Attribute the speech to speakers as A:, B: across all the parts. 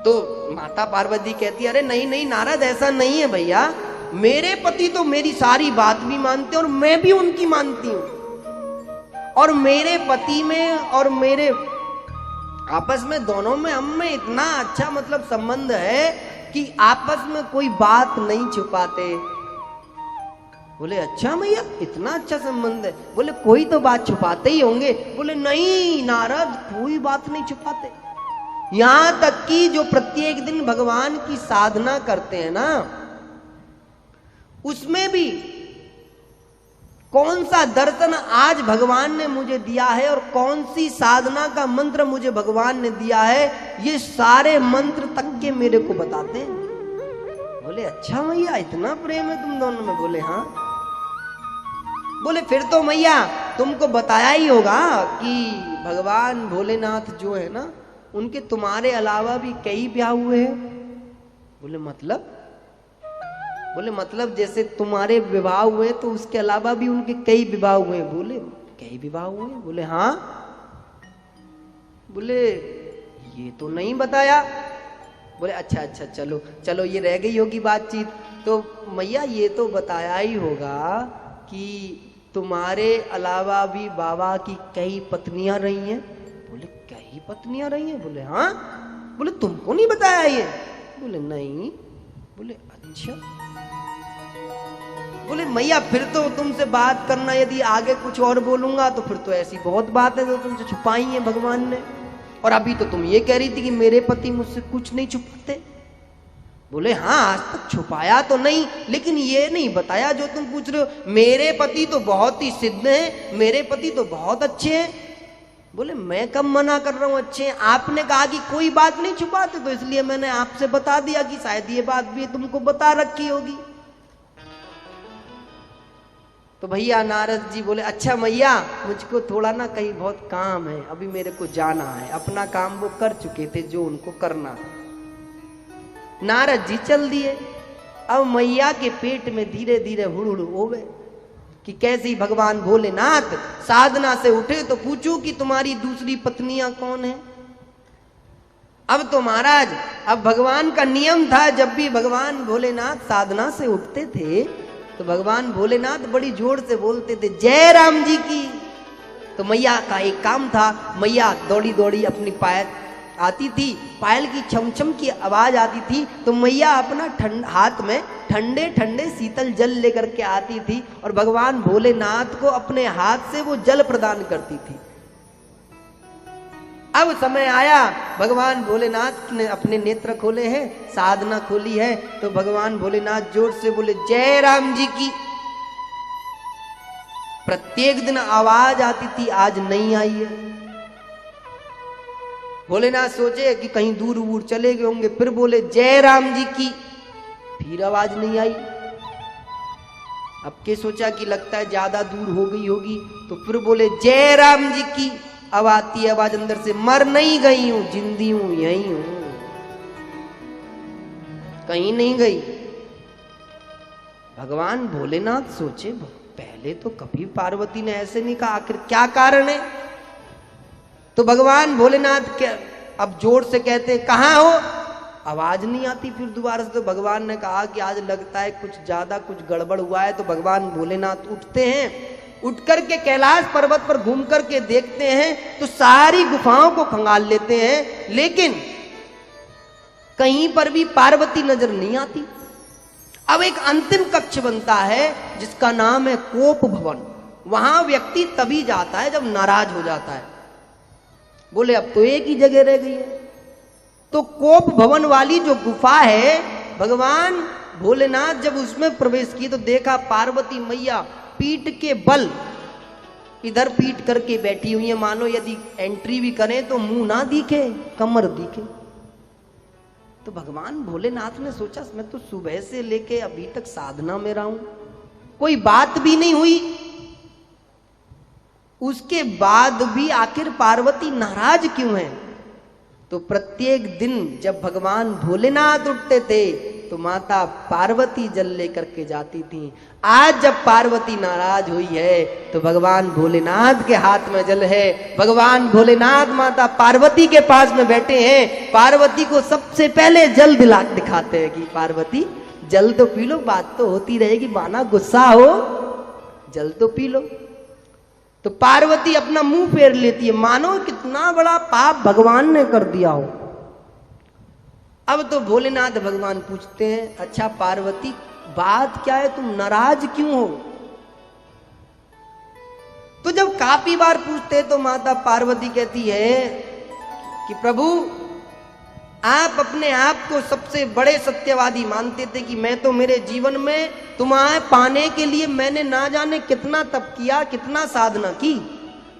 A: तो माता पार्वती कहती अरे नहीं नहीं नारद, ऐसा नहीं है भैया, मेरे पति तो मेरी सारी बात भी मानते हैं और मैं भी उनकी मानती हूं, और मेरे पति में और मेरे आपस में दोनों में हम में इतना अच्छा मतलब संबंध है कि आपस में कोई बात नहीं छुपाते। बोले अच्छा भैया इतना अच्छा संबंध है? बोले कोई तो बात छुपाते ही होंगे। बोले नहीं नारद, कोई बात नहीं छुपाते। यहां तक कि जो प्रत्येक दिन भगवान की साधना करते हैं ना, उसमें भी कौन सा दर्शन आज भगवान ने मुझे दिया है और कौन सी साधना का मंत्र मुझे भगवान ने दिया है, ये सारे मंत्र तक के मेरे को बताते हैं। बोले अच्छा मैया, इतना प्रेम है तुम दोनों में? बोले हाँ। बोले फिर तो मैया तुमको बताया ही होगा कि भगवान भोलेनाथ जो है ना, उनके तुम्हारे अलावा भी कई ब्याह हुए हैं। बोले मतलब? बोले मतलब जैसे तुम्हारे विवाह हुए तो उसके अलावा भी उनके कई विवाह हुए। बोले कई विवाह हुए? बोले हाँ। बोले ये तो नहीं बताया। बोले अच्छा अच्छा, चलो चलो ये रह गई होगी बातचीत। तो मैया ये तो बताया ही होगा कि तुम्हारे अलावा भी बाबा की कई पत्नियां रही हैं। बोले कई पत्नियां रही हैं? बोले हाँ। बोले तुमको नहीं बताया ये? बोले नहीं। बोले अच्छा। बोले मैया फिर तो तुमसे बात करना, यदि आगे कुछ और बोलूंगा तो फिर तो ऐसी बहुत बात है जो तुमसे छुपाई है भगवान ने, और अभी तो तुम ये कह रही थी कि मेरे पति मुझसे कुछ नहीं छुपाते। बोले हाँ आज तक छुपाया तो नहीं, लेकिन ये नहीं बताया जो तुम पूछ रहे हो। मेरे पति तो बहुत ही सिद्ध हैं, मेरे पति तो बहुत अच्छे हैं। बोले मैं कब मना कर रहा हूं अच्छे हैं? आपने कहा कि कोई बात नहीं छुपाते, तो इसलिए मैंने आपसे बता दिया कि शायद ये बात भी तुमको बता रखी होगी। तो भैया नारद जी बोले अच्छा मैया, मुझको थोड़ा ना कहीं बहुत काम है, अभी मेरे को जाना है। अपना काम वो कर चुके थे जो उनको करना था। नारद जी चल दिए। अब मैया के पेट में धीरे धीरे हुड़ होवे कि कैसे ही भगवान भोलेनाथ साधना से उठे तो पूछू कि तुम्हारी दूसरी पत्नियां कौन है। अब तो महाराज, अब भगवान का नियम था, जब भी भगवान भोलेनाथ साधना से उठते थे तो भगवान भोलेनाथ बड़ी जोर से बोलते थे जय राम जी की। तो मैया का एक काम था, मैया दौड़ी दौड़ी अपनी पायल आती थी, पायल की छमछम की आवाज आती थी, तो मैया अपना हाथ में ठंडे ठंडे शीतल जल लेकर के आती थी और भगवान भोलेनाथ को अपने हाथ से वो जल प्रदान करती थी। अब समय आया, भगवान भोलेनाथ ने अपने नेत्र खोले हैं, साधना खोली है, तो भगवान भोलेनाथ जोर से बोले जय राम जी की। प्रत्येक दिन आवाज आती थी, आज नहीं आई है। भोलेनाथ सोचे कि कहीं दूर दूर चले गए होंगे, फिर बोले जय राम जी की, फिर आवाज नहीं आई। अब के सोचा कि लगता है ज्यादा दूर हो गई होगी, तो फिर बोले जय राम जी की। अब आती है आवाज अंदर से, मर नहीं गई हूं, जिंदी हूं, यही हूं, कहीं नहीं गई। भगवान भोलेनाथ सोचे पहले तो कभी पार्वती ने ऐसे नहीं कहा, आखिर क्या कारण है? तो भगवान भोलेनाथ के अब जोर से कहते कहां हो? आवाज नहीं आती। फिर दोबारा से तो भगवान ने कहा कि आज लगता है कुछ ज्यादा कुछ गड़बड़ हुआ है। तो भगवान भोलेनाथ उठते हैं, उठ करके कैलाश पर्वत पर घूम करके देखते हैं तो सारी गुफाओं को खंगाल लेते हैं, लेकिन कहीं पर भी पार्वती नजर नहीं आती। अब एक अंतिम कक्ष बनता है जिसका नाम है कोप भवन। वहां व्यक्ति तभी जाता है जब नाराज हो जाता है। बोले अब तो एक ही जगह रह गई है। तो कोप भवन वाली जो गुफा है, भगवान भोलेनाथ जब उसमें प्रवेश किए तो देखा पार्वती मैया पीठ के बल इधर पीठ करके बैठी हुई है, मानो यदि एंट्री भी करें तो मुंह ना दिखे, कमर दिखे। तो भगवान भोलेनाथ ने सोचा मैं तो सुबह से लेके अभी तक साधना में रहा हूं, कोई बात भी नहीं हुई, उसके बाद भी आखिर पार्वती नाराज क्यों है? तो प्रत्येक दिन जब भगवान भोलेनाथ उठते थे तो माता पार्वती जल लेकर के जाती थी। आज जब पार्वती नाराज हुई है तो भगवान भोलेनाथ के हाथ में जल है। भगवान भोलेनाथ माता पार्वती के पास में बैठे हैं। पार्वती को सबसे पहले जल दिखाते हैं कि पार्वती जल तो पी लो, बात तो होती रहेगी, माना गुस्सा हो, जल तो पी लो। तो पार्वती अपना मुंह फेर लेती है, मानो कितना बड़ा पाप भगवान ने कर दिया हो। अब तो भोलेनाथ भगवान पूछते हैं, अच्छा पार्वती बात क्या है, तुम नाराज क्यों हो? तो जब काफी बार पूछते तो माता पार्वती कहती है कि प्रभु आप अपने आप को सबसे बड़े सत्यवादी मानते थे कि मैं तो मेरे जीवन में तुम्हें पाने के लिए मैंने ना जाने कितना तप किया, कितना साधना की,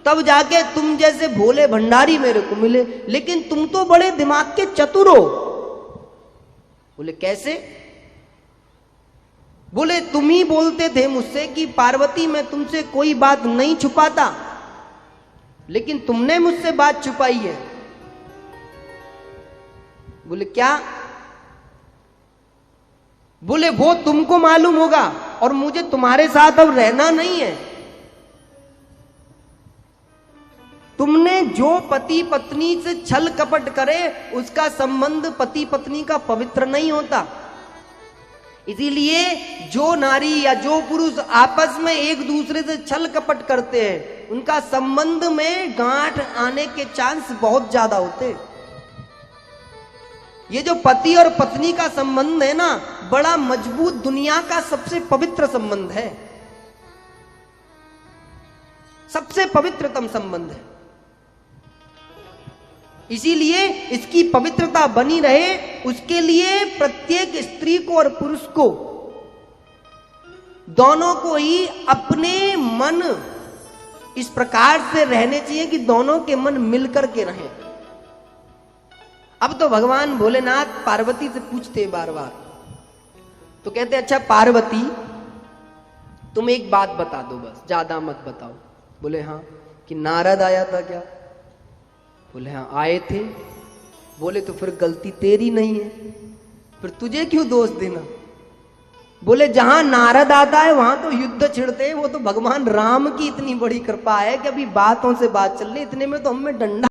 A: तब जाके तुम जैसे भोले भंडारी मेरे को मिले। लेकिन तुम तो बड़े दिमाग के चतुर हो। बोले कैसे? बोले तुम ही बोलते थे मुझसे कि पार्वती मैं तुमसे कोई बात नहीं छुपाता, लेकिन तुमने मुझसे बात छुपाई है। बोले क्या? बोले वो तुमको मालूम होगा और मुझे तुम्हारे साथ अब रहना नहीं है। तुमने जो पति पत्नी से छल कपट करे उसका संबंध पति पत्नी का पवित्र नहीं होता। इसीलिए जो नारी या जो पुरुष आपस में एक दूसरे से छल कपट करते हैं उनका संबंध में गांठ आने के चांस बहुत ज्यादा होते हैं। ये जो पति और पत्नी का संबंध है ना, बड़ा मजबूत, दुनिया का सबसे पवित्र संबंध है, सबसे पवित्रतम संबंध है। इसीलिए इसकी पवित्रता बनी रहे उसके लिए प्रत्येक स्त्री को और पुरुष को, दोनों को ही अपने मन इस प्रकार से रहने चाहिए कि दोनों के मन मिलकर के रहें। अब तो भगवान भोलेनाथ पार्वती से पूछते बार बार, तो कहते अच्छा पार्वती तुम एक बात बता दो, बस ज्यादा मत बताओ। बोले हाँ। कि नारद आया था क्या? बोले हाँ आए थे। बोले तो फिर गलती तेरी नहीं है, फिर तुझे क्यों दोष देना? बोले जहां नारद आता है वहां तो युद्ध छिड़ते हैं, वो तो भगवान राम की इतनी बड़ी कृपा है कि अभी बातों से बात चल रही, इतने में तो हमें डंडा